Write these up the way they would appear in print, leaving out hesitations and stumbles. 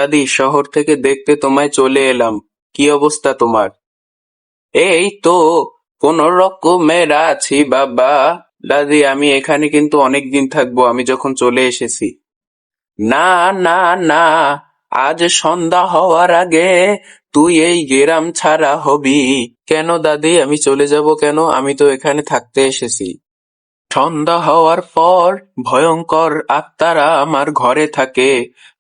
দাদি, শহর থেকে দেখতে তোমায় চলে এলাম। কি অবস্থা তোমার? এই তো কোন রকমের আছি বাবা। দাদি, আমি এখানে কিন্তু অনেক দিন থাকবো, আমি যখন চলে এসেছি। না, না, না, আজ সন্ধ্যা হওয়ার আগে তুই এই গ্রাম ছাড়া হবি। কেন দাদি, আমি চলে যাব কেন? আমি তো এখানে থাকতে এসেছি। সন্ধ্যা হওয়ার পর ভয়ঙ্কর আত্মারা আমার ঘরে থাকে,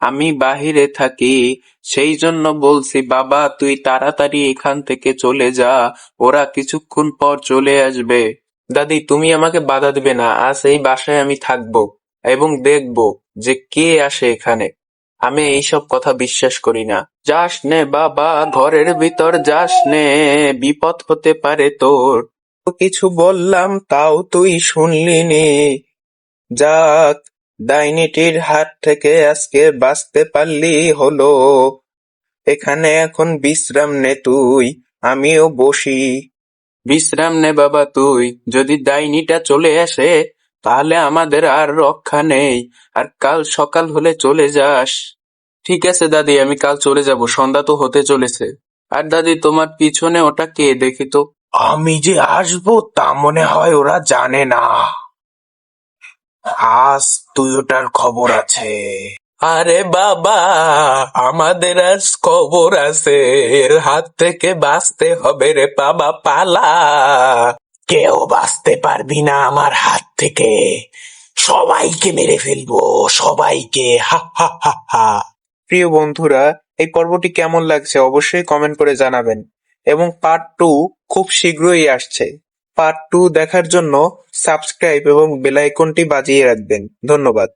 আমি বাহিরে থাকি। সেই জন্য বলছি বাবা, তুই তাড়াতাড়ি এখান থেকে চলে যা, ওরা কিছুক্ষণ পর চলে আসবে। দাদি, তুমি আমাকে বাধা দিবে না, আজ এই বাসায় আমি থাকবো এবং দেখবো যে কে আসে এখানে। আমি এইসব কথা বিশ্বাস করি না। যাস নে বাবা, ঘরের ভিতর যাস নে, বিপদ হতে পারে তোর। কিছু বললাম তাও তুই শুনলি নে। যাক, ডাইনিটির হাত থেকে আজকে বাঁচতে পারলি হলো। এখানে এখন বিশ্রাম নে তুই, আমিও বসি। বিশ্রাম নে বাবা তুই, যদি ডাইনিটা চলে আসে তাহলে আমাদের আর রক্ষা নেই। আর কাল সকাল হলে চলে যাস। ঠিক আছে দাদি, আমি কাল চলে যাব, সন্ধ্যা তো হতে চলেছে। আর দাদি, তোমার পিছনে ওটা কে, দেখি তো। আমি যে আসবো তা মনে হয় ওরা জানে না। আজ তুই ওটার খবর আছে। আরে বাবা, আমাদের আজ খবর আছে, এর হাত থেকে বাঁচতে হবে রে বাবা, পালা। কেউ বাঁচতে পারবি না আমার হাত থেকে, সবাইকে মেরে ফেলবো, সবাইকে। হা হা হা হা। প্রিয় বন্ধুরা, এই পর্বটি কেমন লাগছে অবশ্যই কমেন্ট করে জানাবেন। এবং পার্ট 2 খুব শীঘ্রই আসছে। পার্ট 2 দেখার জন্য সাবস্ক্রাইব এবং বেল আইকনটি বাজিয়ে রাখবেন। ধন্যবাদ।